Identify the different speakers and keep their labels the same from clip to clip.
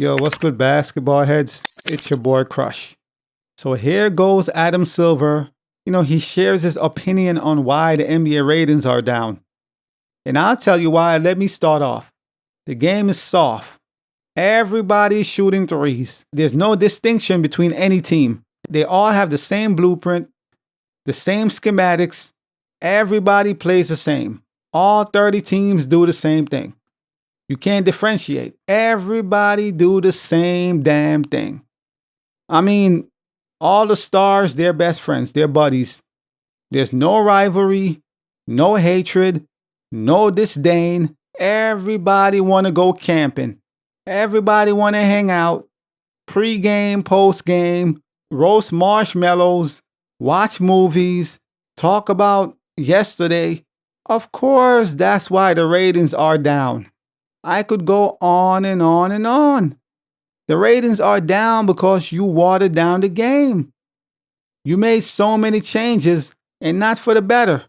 Speaker 1: Yo, what's good, basketball heads? It's your boy Crush. So here goes Adam Silver. He shares his opinion on why the NBA ratings are down. And I'll tell you why. Let me start off. The game is soft. Everybody's shooting threes. There's no distinction between any team. They all have the same blueprint, the same schematics. Everybody plays the same. All 30 teams do the same thing. You can't differentiate. Everybody do the same damn thing. I mean, all the stars, they're best friends, they're buddies. There's no rivalry, no hatred, no disdain. Everybody want to go camping. Everybody want to hang out. Pre-game, post-game, roast marshmallows, watch movies, talk about yesterday. Of course, that's why the ratings are down. I could go on and on and on. The ratings are down because you watered down the game. You made so many changes and not for the better.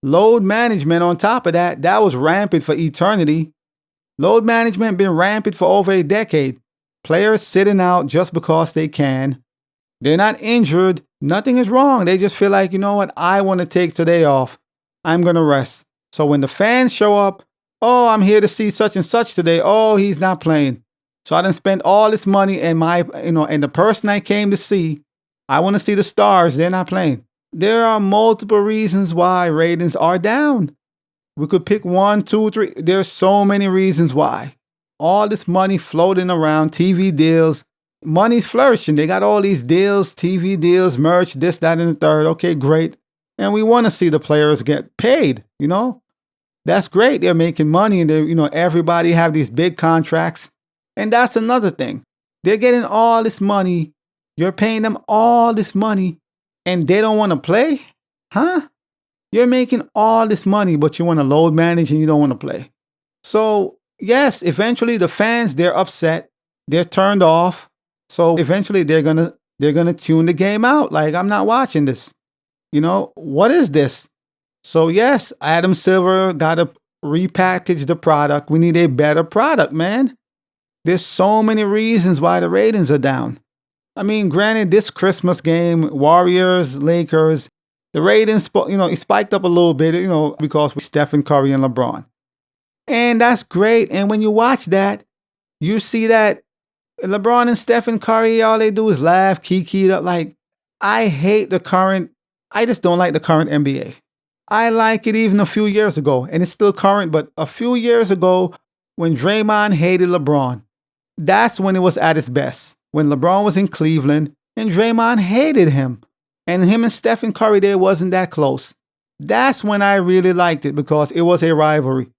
Speaker 1: Load management on top of that, that was rampant for eternity. Load management been rampant for over a decade. Players sitting out just because they can. They're not injured. Nothing is wrong. They just feel like, you know what? I want to take today off. I'm going to rest. So when the fans show up, oh, I'm here to see such and such today. Oh, he's not playing. So I didn't spend all this money and and the person I came to see, I want to see the stars. They're not playing. There are multiple reasons why ratings are down. We could pick 1, 2, 3. There's so many reasons why. All this money floating around, TV deals. Money's flourishing. They got all these deals, TV deals, merch, this, that, and the third. Okay, great. And we want to see the players get paid, That's great. They're making money and everybody have these big contracts. And that's another thing. They're getting all this money. You're paying them all this money and they don't want to play? Huh? You're making all this money, but you want to load manage and you don't want to play. So yes, eventually the fans, they're upset. They're turned off. So eventually they're gonna tune the game out. Like, I'm not watching this. What is this? So yes, Adam Silver got to repackage the product. We need a better product, man. There's so many reasons why the ratings are down. I mean, granted, this Christmas game, Warriors, Lakers, the ratings, it spiked up a little bit, because with Stephen Curry and LeBron. And that's great. And when you watch that, you see that LeBron and Stephen Curry, all they do is laugh, kiki up. Like, I just don't like the current NBA. I like it even a few years ago, and it's still current, but a few years ago, when Draymond hated LeBron, that's when it was at its best. When LeBron was in Cleveland, and Draymond hated him. And him and Stephen Curry, they wasn't that close. That's when I really liked it, because it was a rivalry.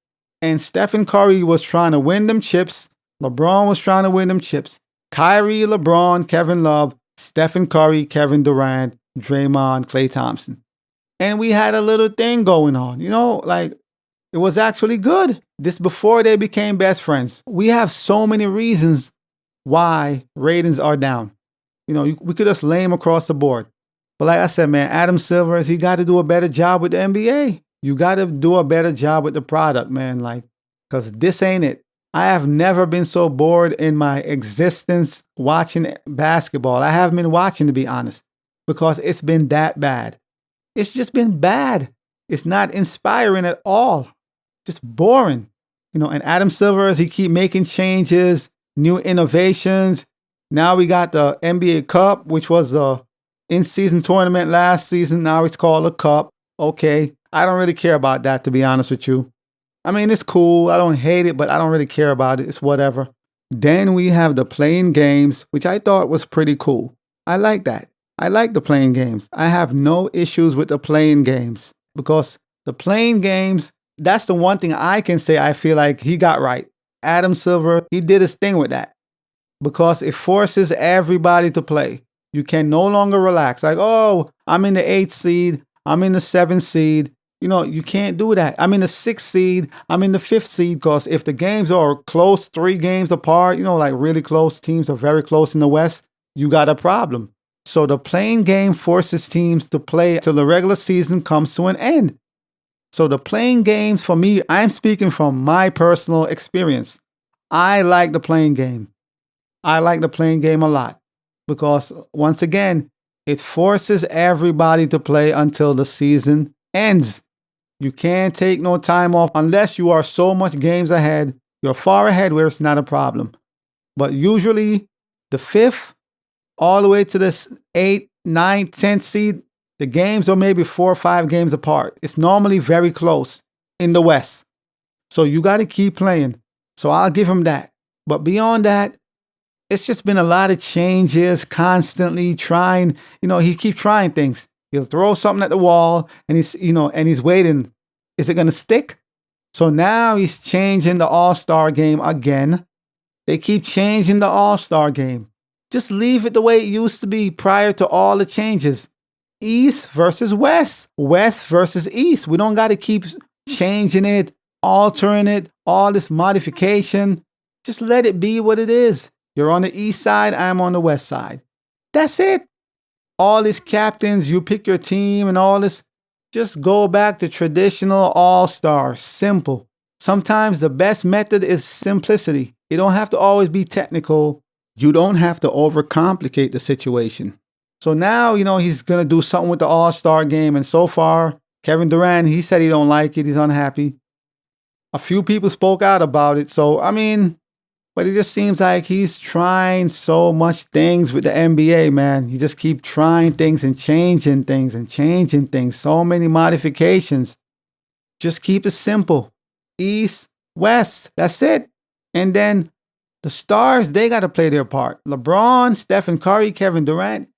Speaker 1: And Stephen Curry was trying to win them chips. LeBron was trying to win them chips. Kyrie, LeBron, Kevin Love, Stephen Curry, Kevin Durant, Draymond, Klay Thompson. And we had a little thing going on, it was actually good. This before they became best friends. We have so many reasons why ratings are down. We could just lay them across the board. But like I said, man, Adam Silver, he got to do a better job with the NBA. You got to do a better job with the product, man. Because this ain't it. I have never been so bored in my existence watching basketball. I haven't been watching, to be honest, because it's been that bad. It's just been bad. It's not inspiring at all. Just boring. And Adam Silver, as he keep making changes, new innovations. Now we got the NBA Cup, which was the in-season tournament last season. Now it's called a Cup. Okay. I don't really care about that, to be honest with you. I mean, it's cool. I don't hate it, but I don't really care about it. It's whatever. Then we have the playing games, which I thought was pretty cool. I like that. I like the playing games. I have no issues with the playing games because the playing games, that's the one thing I can say I feel like he got right. Adam Silver, he did his thing with that because it forces everybody to play. You can no longer relax. Like, oh, I'm in the 8th seed. I'm in the 7th seed. You can't do that. I'm in the 6th seed. I'm in the 5th seed because if the games are close, 3 games apart, like really close, teams are very close in the West, you got a problem. So the playing game forces teams to play till the regular season comes to an end. So the playing games, for me, I'm speaking from my personal experience. I like the playing game. I like the playing game a lot because, once again, it forces everybody to play until the season ends. You can't take no time off unless you are so much games ahead. You're far ahead where it's not a problem. But usually the 5th all the way to the 8th, 9th, 10th seed, the games are maybe 4 or 5 games apart. It's normally very close in the West. So you got to keep playing. So I'll give him that. But beyond that, it's just been a lot of changes, constantly trying. He keeps trying things. He'll throw something at the wall and he's waiting. Is it going to stick? So now he's changing the All-Star game again. They keep changing the All-Star game. Just leave it the way it used to be prior to all the changes. East versus West. West versus East. We don't got to keep changing it, altering it, all this modification. Just let it be what it is. You're on the East side, I'm on the West side. That's it. All these captains, you pick your team and all this. Just go back to traditional All-Star. Simple. Sometimes the best method is simplicity. You don't have to always be technical. You don't have to overcomplicate the situation. So now, he's going to do something with the All-Star game. And so far, Kevin Durant, he said he don't like it. He's unhappy. A few people spoke out about it. So, but it just seems like he's trying so much things with the NBA, man. You just keep trying things and changing things and changing things. So many modifications. Just keep it simple. East, West, that's it. And then the stars, they got to play their part. LeBron, Stephen Curry, Kevin Durant,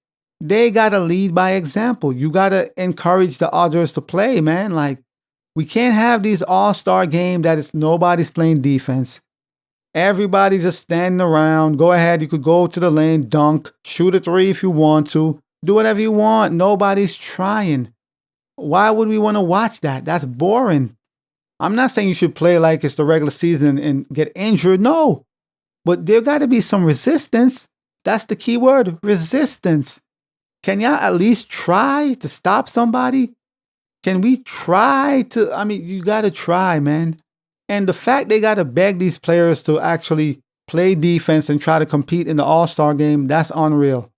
Speaker 1: they got to lead by example. You got to encourage the others to play, man. Like, we can't have these all-star games that is nobody's playing defense. Everybody's just standing around. Go ahead. You could go to the lane, dunk, shoot a 3 if you want to. Do whatever you want. Nobody's trying. Why would we want to watch that? That's boring. I'm not saying you should play like it's the regular season and get injured. No. But there got to be some resistance. That's the key word, resistance. Can y'all at least try to stop somebody? Can we try to, you got to try, man. And the fact they got to beg these players to actually play defense and try to compete in the All-Star game, that's unreal.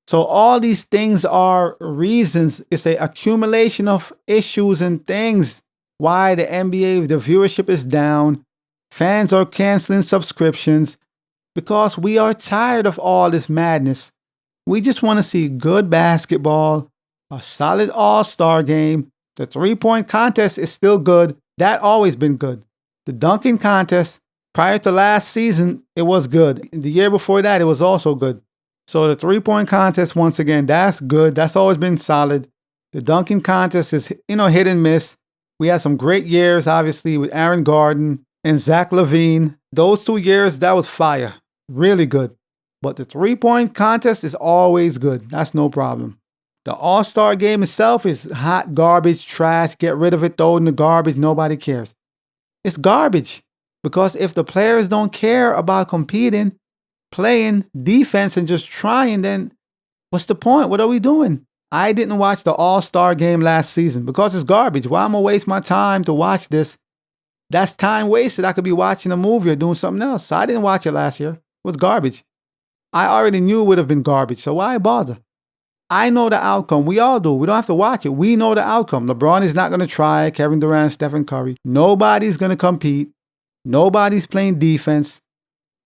Speaker 1: So all these things are reasons. It's an accumulation of issues and things why the NBA, the viewership is down. Fans are canceling subscriptions because we are tired of all this madness. We just want to see good basketball, a solid all-star game. The three-point contest is still good. That always been good. The dunking contest, prior to last season, it was good. The year before that, it was also good. So the three-point contest, once again, that's good. That's always been solid. The dunking contest is, hit and miss. We had some great years, obviously, with Aaron Gordon and Zach LaVine. Those 2 years, that was fire. Really good. But the three-point contest is always good. That's no problem. The All-Star game itself is hot garbage, trash. Get rid of it, throw it in the garbage. Nobody cares. It's garbage. Because if the players don't care about competing, playing defense and just trying, then what's the point? What are we doing? I didn't watch the All-Star game last season because it's garbage. Why am I waste my time to watch this? That's time wasted. I could be watching a movie or doing something else. So I didn't watch it last year. It was garbage. I already knew it would have been garbage, so why bother? I know the outcome. We all do. We don't have to watch it. We know the outcome. LeBron is not going to try. Kevin Durant, Stephen Curry. Nobody's going to compete. Nobody's playing defense.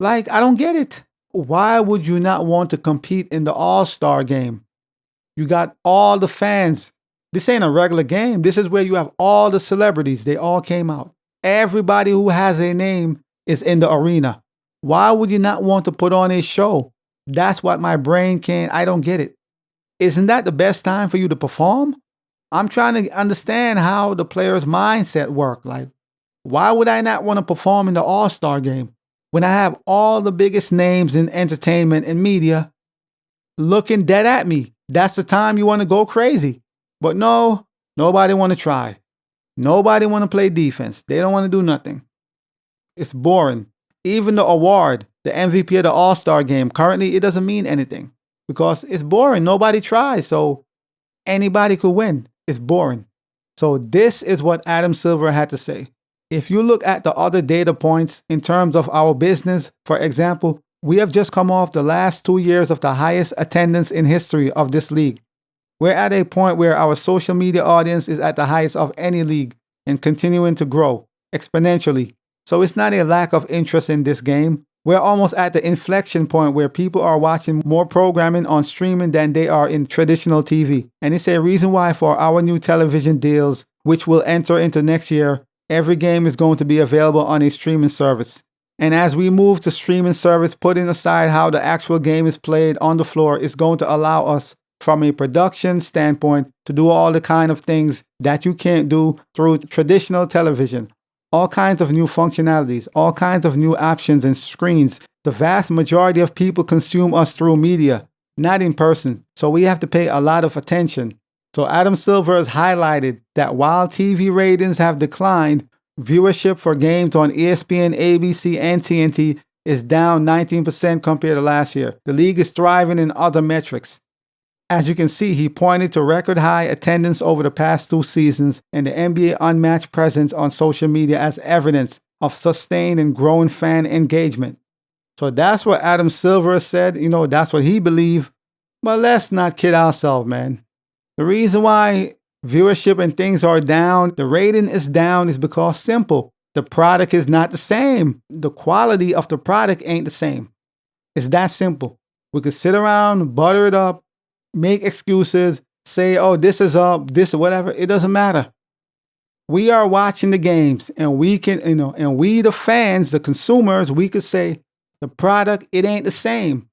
Speaker 1: I don't get it. Why would you not want to compete in the All-Star game? You got all the fans. This ain't a regular game. This is where you have all the celebrities. They all came out. Everybody who has a name is in the arena. Why would you not want to put on a show? That's what my brain can't. I don't get it. Isn't that the best time for you to perform? I'm trying to understand how the player's mindset work. Why would I not want to perform in the All-Star game when I have all the biggest names in entertainment and media looking dead at me? That's the time you want to go crazy. But no, nobody want to try. Nobody want to play defense. They don't want to do nothing. It's boring. Even the award, the MVP of the All-Star game, currently it doesn't mean anything because it's boring. Nobody tries. So anybody could win. It's boring. So this is what Adam Silver had to say. If you look at the other data points in terms of our business, for example, We have just come off the last 2 years of the highest attendance in history of this league. We're at a point where our social media audience is at the highest of any league and continuing to grow exponentially. So it's not a lack of interest in this game. We're almost at the inflection point where people are watching more programming on streaming than they are in traditional TV. And it's a reason why for our new television deals, which will enter into next year, every game is going to be available on a streaming service. And as we move to streaming service, putting aside how the actual game is played on the floor, is going to allow us from a production standpoint to do all the kind of things that you can't do through traditional television. All kinds of new functionalities, all kinds of new options and screens. The vast majority of people consume us through media, not in person. So we have to pay a lot of attention. So Adam Silver has highlighted that while TV ratings have declined, viewership for games on ESPN, ABC, and TNT is down 19% compared to last year. The league is thriving in other metrics. As you can see, he pointed to record high attendance over the past 2 seasons and the NBA unmatched presence on social media as evidence of sustained and growing fan engagement. So that's what Adam Silver said. That's what he believed. But let's not kid ourselves, man. The reason why viewership and things are down, the rating is down, is because simple. The product is not the same. The quality of the product ain't the same. It's that simple. We could sit around, butter it up, make excuses, say, oh, this is up, this or whatever. It doesn't matter. We are watching the games and we can, and we, the fans, the consumers, we could say the product, it ain't the same.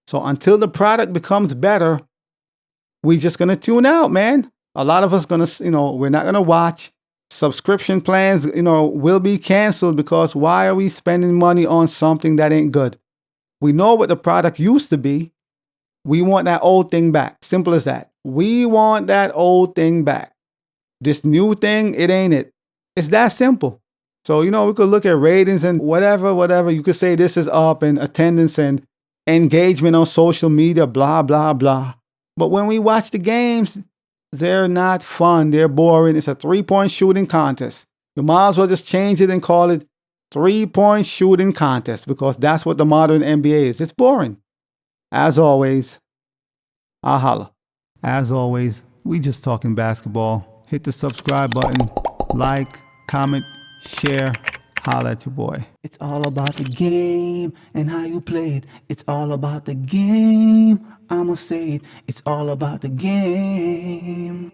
Speaker 1: So until the product becomes better, we just going to tune out, man. A lot of us going to, we're not going to watch. Subscription plans, will be canceled because why are we spending money on something that ain't good? We know what the product used to be. We want that old thing back. Simple as that. We want that old thing back. This new thing, it ain't it. It's that simple. So, we could look at ratings and whatever. You could say this is up and attendance and engagement on social media, blah, blah, blah. But when we watch the games, they're not fun. They're boring. It's a 3-point shooting contest. You might as well just change it and call it 3-point shooting contest because that's what the modern NBA is. It's boring. As always, I'll holla. As always, we just talking basketball. Hit the subscribe button, like, comment, share, holla at your boy.
Speaker 2: It's all about the game and how you play it. It's all about the game. I'ma say it. It's all about the game.